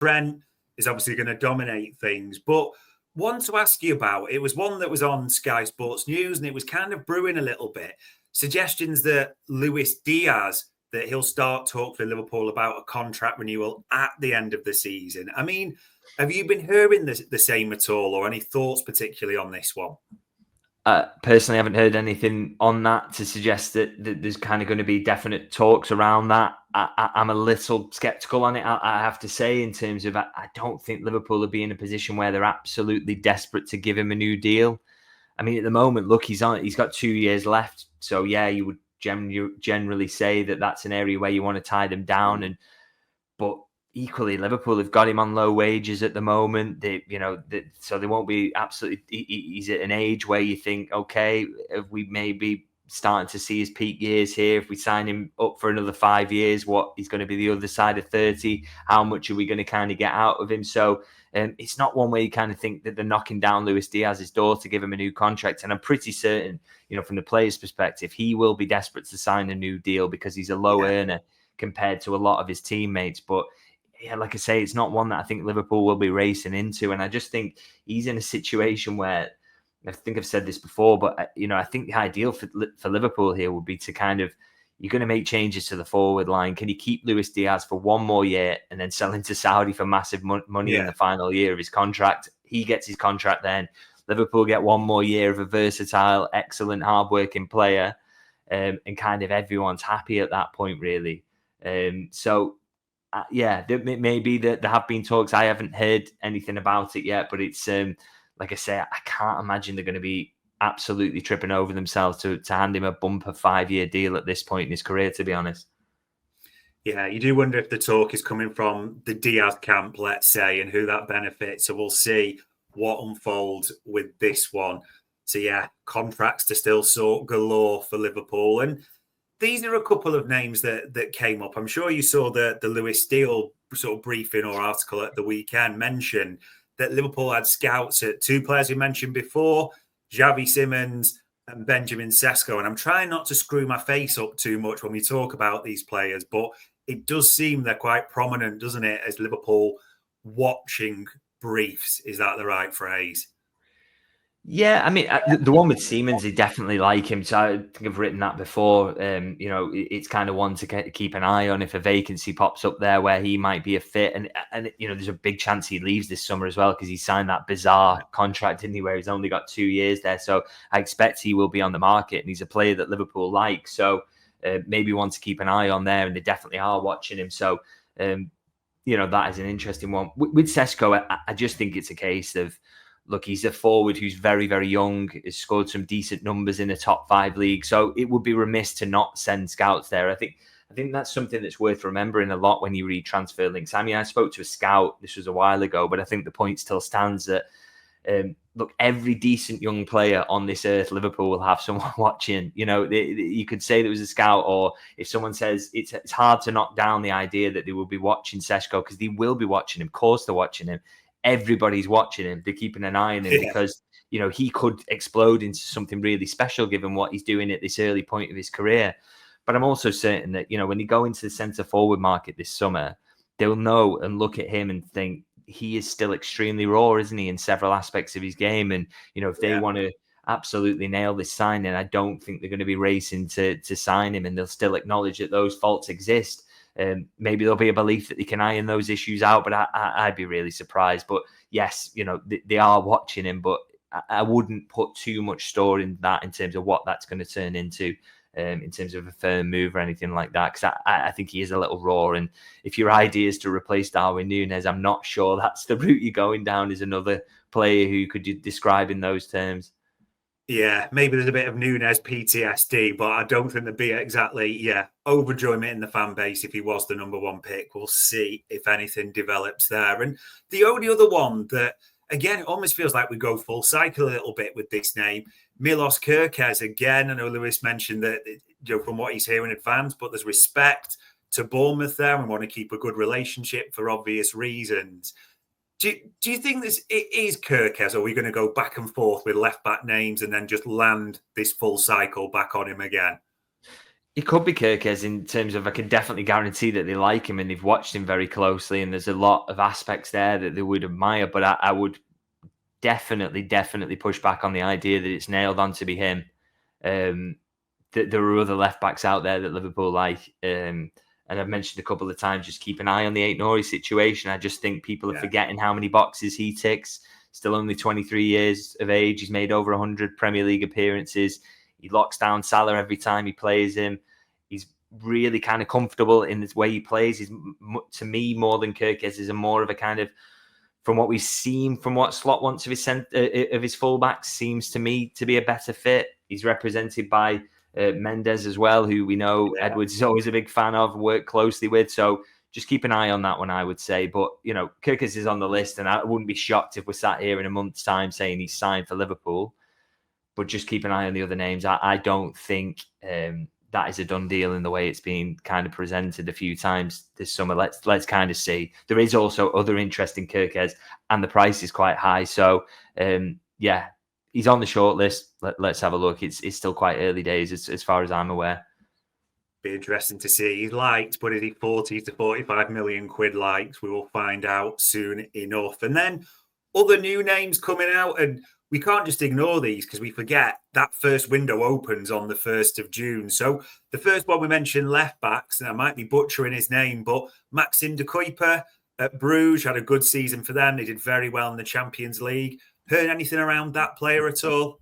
Trent is obviously going to dominate things. But one to ask you about, it was one that was on Sky Sports News, and it was kind of brewing a little bit. Suggestions that Luis Diaz, that he'll start talk for Liverpool about a contract renewal at the end of the season. I mean, have you been hearing the same at all, or any thoughts particularly on this one? Personally, I haven't heard anything on that to suggest that there's kind of going to be definite talks around that. I'm a little sceptical on it, I have to say, in terms of I don't think Liverpool will be in a position where they're absolutely desperate to give him a new deal. I mean, at the moment, look, he's got 2 years left. So, yeah, you would generally say that that's an area where you want to tie them down. But equally, Liverpool have got him on low wages at the moment. So they won't be absolutely. He's at an age where you think, okay, if we may be starting to see his peak years here. If we sign him up for another 5 years, what he's going to be the other side of 30? How much are we going to kind of get out of him? So it's not one way you kind of think that they're knocking down Luis Diaz's door to give him a new contract. And I'm pretty certain, from the player's perspective, he will be desperate to sign a new deal because he's a low earner compared to a lot of his teammates. But yeah, like I say, it's not one that I think Liverpool will be racing into. And I just think he's in a situation where, I think I've said this before, but I think the ideal for Liverpool here would be to kind of, you're going to make changes to the forward line. Can you keep Luis Diaz for one more year and then sell him to Saudi for massive money in the final year of his contract? He gets his contract then. Liverpool get one more year of a versatile, excellent, hardworking player, and kind of everyone's happy at that point, really. There may be that there have been talks. I haven't heard anything about it yet, but it's like I say, I can't imagine they're going to be absolutely tripping over themselves to hand him a bumper 5-year deal at this point in his career, to be honest. Yeah, you do wonder if the talk is coming from the Diaz camp, let's say, and who that benefits. So we'll see what unfolds with this one. So yeah, contracts to still sort galore for Liverpool. And these are a couple of names that came up. I'm sure you saw the Lewis Steele sort of briefing or article at the weekend mentioned that Liverpool had scouts at two players we mentioned before, Xavi Simons and Benjamin Cesco. And I'm trying not to screw my face up too much when we talk about these players, but it does seem they're quite prominent, doesn't it, as Liverpool watching briefs? Is that the right phrase? Yeah, I mean, the one with Siemens, they definitely like him. So I think I've written that before. It's kind of one to keep an eye on if a vacancy pops up there where he might be a fit. And there's a big chance he leaves this summer as well because he signed that bizarre contract, didn't he, where he's only got 2 years there. So I expect he will be on the market, and he's a player that Liverpool like. So maybe one to keep an eye on there, and they definitely are watching him. So, that is an interesting one. With Cesco, I just think it's a case of, look, he's a forward who's very, very young, has scored some decent numbers in the top 5 league. So it would be remiss to not send scouts there. I think that's something that's worth remembering a lot when you read transfer links. I mean, I spoke to a scout, this was a while ago, but I think the point still stands that, look, every decent young player on this earth, Liverpool will have someone watching. You could say there was a scout, or if someone says it's hard to knock down the idea that they will be watching Šeško, because they will be watching him. Of course they're watching him. Everybody's watching him. They're keeping an eye on him because, he could explode into something really special given what he's doing at this early point of his career. But I'm also certain that, when you go into the centre forward market this summer, they'll know and look at him and think he is still extremely raw, isn't he, in several aspects of his game. And, if they want to absolutely nail this signing, I don't think they're going to be racing to sign him, and they'll still acknowledge that those faults exist. Maybe there'll be a belief that they can iron those issues out, but I'd be really surprised. But yes, they are watching him, but I wouldn't put too much store in that in terms of what that's going to turn into in terms of a firm move or anything like that, because I think he is a little raw. And if your idea is to replace Darwin Núñez, I'm not sure that's the route you're going down, is another player who could you describe in those terms. Yeah, maybe there's a bit of Núñez PTSD, but I don't think there'd be exactly, overjoyment in the fan base if he was the number one pick. We'll see if anything develops there. And the only other one that, again, it almost feels like we go full cycle a little bit with this name, Milos Kerkez. Again, I know Lewis mentioned that, from what he's hearing in advance, but there's respect to Bournemouth there and want to keep a good relationship for obvious reasons. Do you think it is Kerkez, or are we going to go back and forth with left-back names and then just land this full cycle back on him again? It could be Kerkez in terms of I can definitely guarantee that they like him and they've watched him very closely, and there's a lot of aspects there that they would admire. But I would definitely push back on the idea that it's nailed on to be him. That there are other left backs out there that Liverpool like. And I've mentioned a couple of times, just keep an eye on the Aït-Nouri situation. I just think people are forgetting how many boxes he ticks. Still only 23 years of age. He's made over 100 Premier League appearances. He locks down Salah every time he plays him. He's really kind of comfortable in the way he plays. He's, to me, more than Kerkez, is a more of a kind of, from what we've seen, from what Slot wants of his fullbacks, seems to me to be a better fit. He's represented by Mendes as well, who we know Edwards is always a big fan of, worked closely with. So just keep an eye on that one, I would say. But, Kerkez is on the list, and I wouldn't be shocked if we're sat here in a month's time saying he's signed for Liverpool. But just keep an eye on the other names. I don't think that is a done deal in the way it's been kind of presented a few times this summer. Let's kind of see. There is also other interest in Kerkez, and the price is quite high. So, he's on the short list. Let's have a look. It's still quite early days as far as I'm aware. Be interesting to see. He's liked, but is he 40 to 45 million quid liked? We will find out soon enough. And then other new names coming out, and we can't just ignore these because we forget that first window opens on the 1st of June. So the first one we mentioned, left backs, and I might be butchering his name, but Maxime de Kuiper at Bruges had a good season for them. They did very well in the Champions League. Heard anything around that player at all?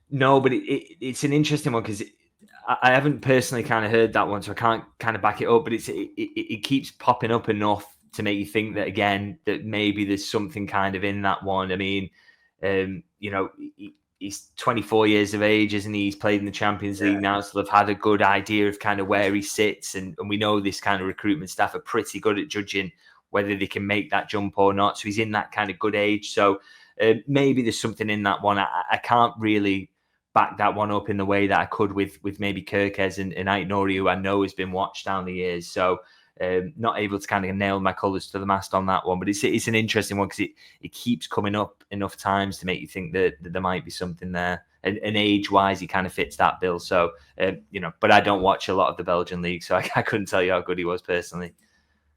No, but it's an interesting one because I haven't personally kind of heard that one, so I can't kind of back it up. But it keeps popping up enough to make you think that, again, that maybe there's something kind of in that one. I mean, he's 24 years of age, isn't he? He's played in the Champions League now, so they've had a good idea of kind of where he sits. And we know this kind of recruitment staff are pretty good at judging whether they can make that jump or not. So he's in that kind of good age. So maybe there's something in that one. I can't really back that one up in the way that I could with maybe Kerkez and Aït-Nouri, who I know has been watched down the years. So not able to kind of nail my colours to the mast on that one. But it's an interesting one because it keeps coming up enough times to make you think that there might be something there. And age-wise, he kind of fits that bill. So, but I don't watch a lot of the Belgian league, so I couldn't tell you how good he was personally.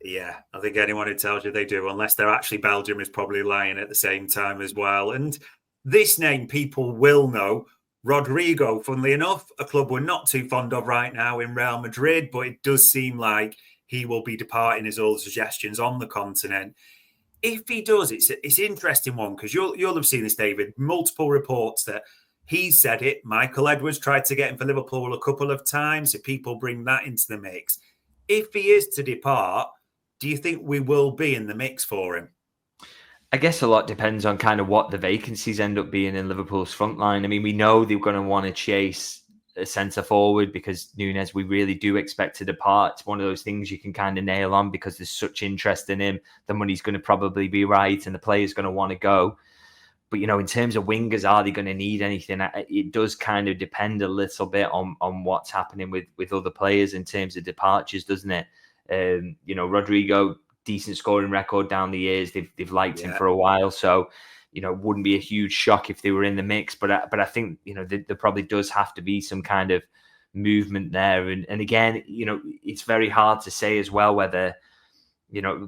Yeah, I think anyone who tells you they do, unless they're actually Belgium, is probably lying at the same time as well. And this name people will know, Rodrygo, funnily enough, a club we're not too fond of right now in Real Madrid, but it does seem like he will be departing as all the suggestions on the continent. If he does, it's an interesting one because you'll have seen this, David, multiple reports that he said it. Michael Edwards tried to get him for Liverpool a couple of times, so people bring that into the mix. If he is to depart, do you think we will be in the mix for him? I guess a lot depends on kind of what the vacancies end up being in Liverpool's front line. I mean, we know they're going to want to chase a centre forward because Núñez, we really do expect to depart. It's one of those things you can kind of nail on because there's such interest in him. The money's going to probably be right and the player's going to want to go. But, in terms of wingers, are they going to need anything? It does kind of depend a little bit on what's happening with other players in terms of departures, doesn't it? Rodrygo, decent scoring record down the years. They've liked him for a while. So, wouldn't be a huge shock if they were in the mix. But I think, there probably does have to be some kind of movement there. And again, it's very hard to say as well whether,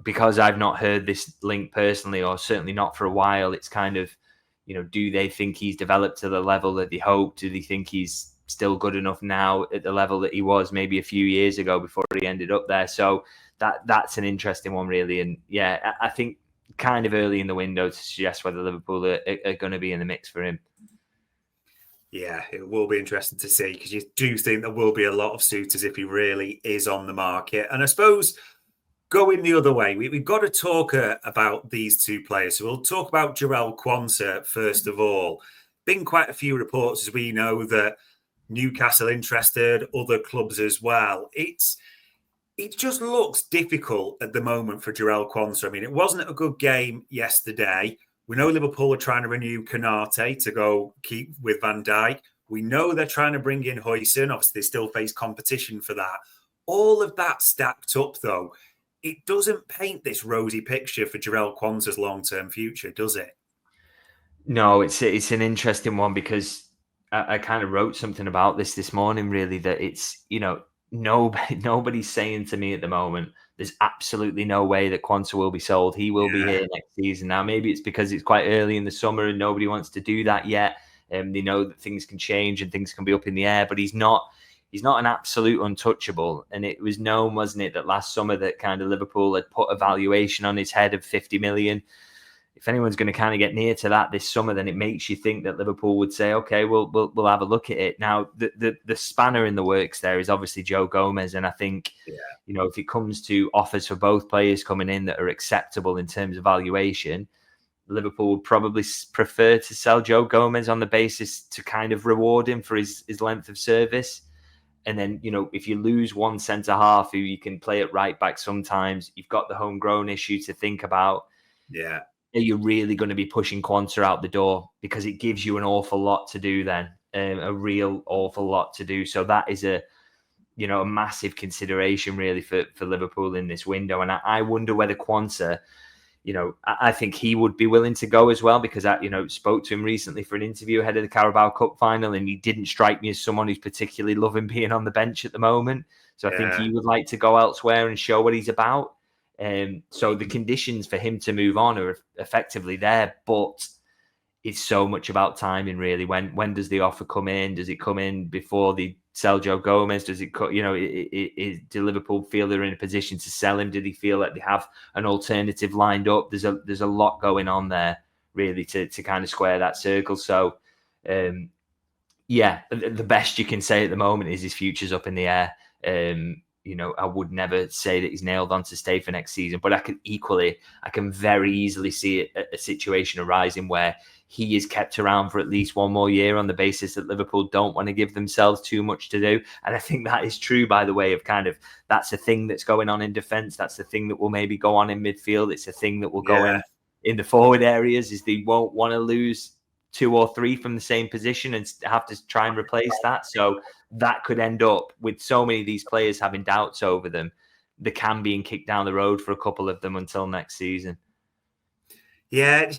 because I've not heard this link personally, or certainly not for a while, it's kind of, do they think he's developed to the level that they hoped? Do they think he's still good enough now at the level that he was maybe a few years ago before he ended up there? So that's an interesting one, really. And yeah, I think kind of early in the window to suggest whether Liverpool are going to be in the mix for him. Yeah, it will be interesting to see because you do think there will be a lot of suitors if he really is on the market. And I suppose going the other way, we've got to talk about these two players. So we'll talk about Jarell Quansah first of all. Been quite a few reports, as we know, that Newcastle interested, other clubs as well. It just looks difficult at the moment for Jarell Quansah. I mean, it wasn't a good game yesterday. We know Liverpool are trying to renew Konate to go keep with Van Dijk. We know they're trying to bring in Huijsen. Obviously, they still face competition for that. All of that stacked up, though, it doesn't paint this rosy picture for Jarell Quansah's long-term future, does it? No, it's an interesting one because I kind of wrote something about this morning, really, that it's, nobody's saying to me at the moment, there's absolutely no way that Quansah will be sold. He will be here next season. Now, maybe it's because it's quite early in the summer and nobody wants to do that yet. They know that things can change and things can be up in the air, but he's not an absolute untouchable. And it was known, wasn't it, that last summer that kind of Liverpool had put a valuation on his head of 50 million. If anyone's going to kind of get near to that this summer, then it makes you think that Liverpool would say, okay, we'll have a look at it. Now, the spanner in the works there is obviously Joe Gomez. And I think, if it comes to offers for both players coming in that are acceptable in terms of valuation, Liverpool would probably prefer to sell Joe Gomez on the basis to kind of reward him for his length of service. And then, if you lose one centre-half who you can play at right back sometimes, you've got the homegrown issue to think about. Yeah. Are you really going to be pushing Quansah out the door? Because it gives you an awful lot to do then, a real awful lot to do. So that is a massive consideration really for Liverpool in this window. And I wonder whether Quansah, I think he would be willing to go as well, because I, spoke to him recently for an interview ahead of the Carabao Cup final, and he didn't strike me as someone who's particularly loving being on the bench at the moment. So I think he would like to go elsewhere and show what he's about. So the conditions for him to move on are effectively there, but it's so much about timing, really. When does the offer come in? Does it come in before they sell Joe Gomez? Does it, do Liverpool feel they're in a position to sell him? Do they feel like they have an alternative lined up? There's a lot going on there, really, to kind of square that circle. So, the best you can say at the moment is his future's up in the air. I would never say that he's nailed on to stay for next season, but I can very easily see a situation arising where he is kept around for at least one more year on the basis that Liverpool don't want to give themselves too much to do. And I think that is true, by the way, of kind of, that's a thing that's going on in defence. That's the thing that will maybe go on in midfield. It's a thing that will go in the forward areas, is they won't want to lose 2 or 3 from the same position and have to try and replace that. So that could end up with so many of these players having doubts over them, the can being kicked down the road for a couple of them until next season. Yeah.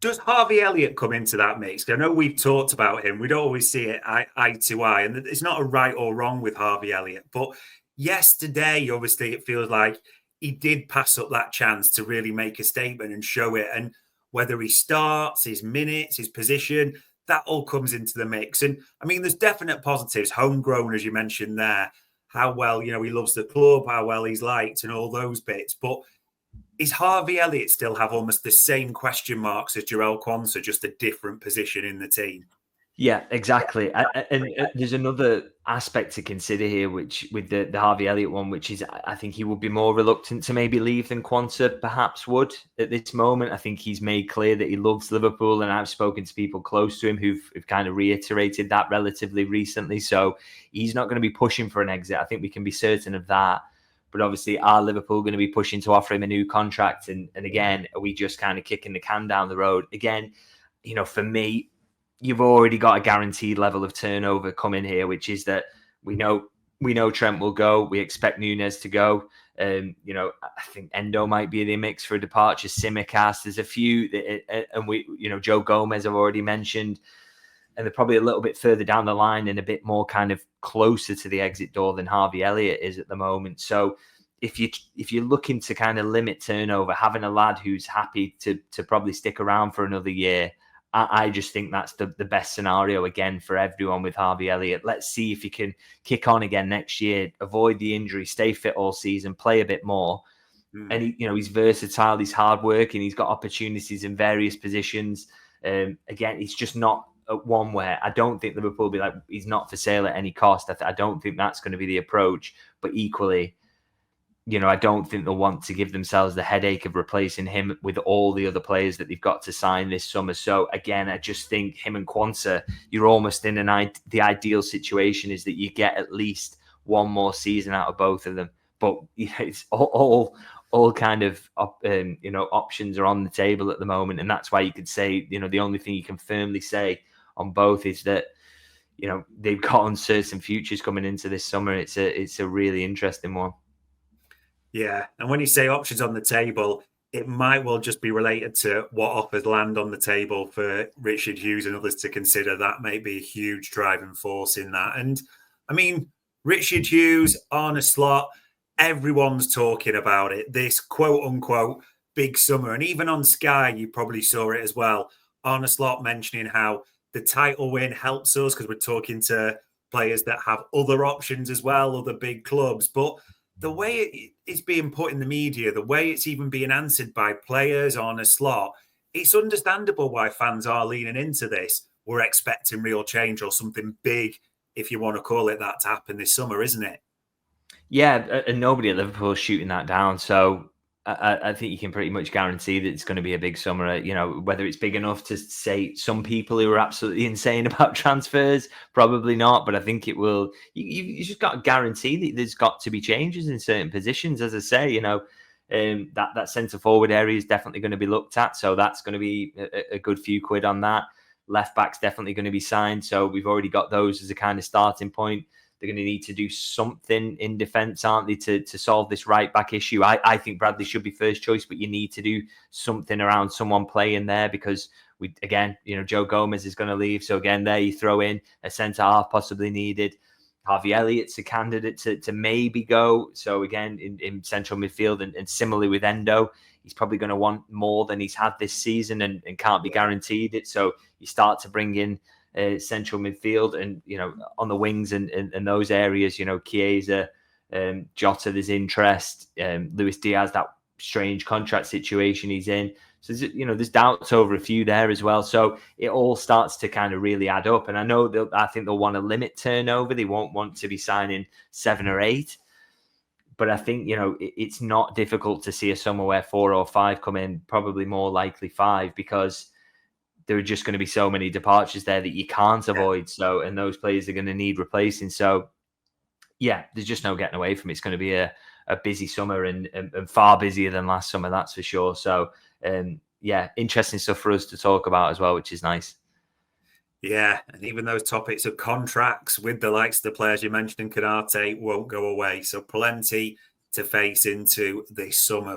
Does Harvey Elliott come into that mix? I know we've talked about him. We don't always see it eye to eye. And it's not a right or wrong with Harvey Elliott. But yesterday, obviously, it feels like he did pass up that chance to really make a statement and show it. And whether he starts, his minutes, his position, that all comes into the mix. And I mean, there's definite positives. Homegrown, as you mentioned there, how well, he loves the club, how well he's liked and all those bits. But is Harvey Elliott still have almost the same question marks as Jarell Quansah, just a different position in the team? Yeah, exactly. And there's another aspect to consider here, which with the Harvey Elliott one, which is I think he would be more reluctant to maybe leave than Quansah perhaps would at this moment. I think he's made clear that he loves Liverpool, and I've spoken to people close to him who've kind of reiterated that relatively recently. So he's not going to be pushing for an exit. I think we can be certain of that. But obviously, are Liverpool going to be pushing to offer him a new contract? And again, are we just kind of kicking the can down the road? Again, for me, you've already got a guaranteed level of turnover coming here, which is that we know Trent will go. We expect Núñez to go. I think Endo might be in the mix for a departure. Tsimikas, there's a few, and Joe Gomez I've already mentioned, and they're probably a little bit further down the line and a bit more kind of closer to the exit door than Harvey Elliott is at the moment. So if you're looking to kind of limit turnover, having a lad who's happy to probably stick around for another year, I just think that's the best scenario again for everyone with Harvey Elliott. Let's see if he can kick on again next year, avoid the injury, stay fit all season, play a bit more. And he's versatile, he's hardworking, he's got opportunities in various positions. Again, he's just not one where I don't think Liverpool will be like, he's not for sale at any cost. I don't think that's going to be the approach. But equally, I don't think they'll want to give themselves the headache of replacing him with all the other players that they've got to sign this summer. So again, I just think him and Quansah, you're almost in the ideal situation is that you get at least one more season out of both of them. But it's all kind of options are on the table at the moment, and that's why you could say the only thing you can firmly say on both is that they've got uncertain futures coming into this summer. It's a really interesting one. Yeah, and when you say options on the table, it might well just be related to what offers land on the table for Richard Hughes and others to consider. That may be a huge driving force in that. And I mean, Richard Hughes, Arne Slot, everyone's talking about it. This quote unquote big summer. And even on Sky, you probably saw it as well. Arne Slot mentioning how the title win helps us because we're talking to players that have other options as well, other big clubs. But the way it's being put in the media, the way it's even being answered by players on a slot, it's understandable why fans are leaning into this. We're expecting real change or something big, if you want to call it that, to happen this summer, isn't it? Yeah, and nobody at Liverpool is shooting that down. So I think you can pretty much guarantee that it's going to be a big summer. You know, whether it's big enough to say some people who are absolutely insane about transfers, probably not. But I think it will. You just got to guarantee that there's got to be changes in certain positions. As I say, you know, that centre forward area is definitely going to be looked at. So that's going to be a good few quid on that. Left back's definitely going to be signed. So we've already got those as a kind of starting point. They're going to need to do something in defence, aren't they, to solve this right back issue? I think Bradley should be first choice, but you need to do something around someone playing there because Joe Gomez is going to leave. So again, there you throw in a centre half possibly needed. Harvey Elliott's a candidate to maybe go. So again, in central midfield and similarly with Endo, he's probably going to want more than he's had this season and can't be guaranteed it. So you start to bring in central midfield and, you know, on the wings and those areas, you know, Chiesa, Jota, there's interest, Luis Diaz, that strange contract situation he's in. So, you know, there's doubts over a few there as well. So it all starts to kind of really add up. And I think they'll want to limit turnover. They won't want to be signing 7 or 8. But I think, you know, it's not difficult to see a summer where 4 or 5 come in, probably more likely 5, because there are just going to be so many departures there that you can't avoid. So, and those players are going to need replacing. So, yeah, there's just no getting away from it. It's going to be a busy summer and far busier than last summer, that's for sure. So, yeah, interesting stuff for us to talk about as well, which is nice. Yeah, and even those topics of contracts with the likes of the players you mentioned in Canate won't go away. So plenty to face into this summer.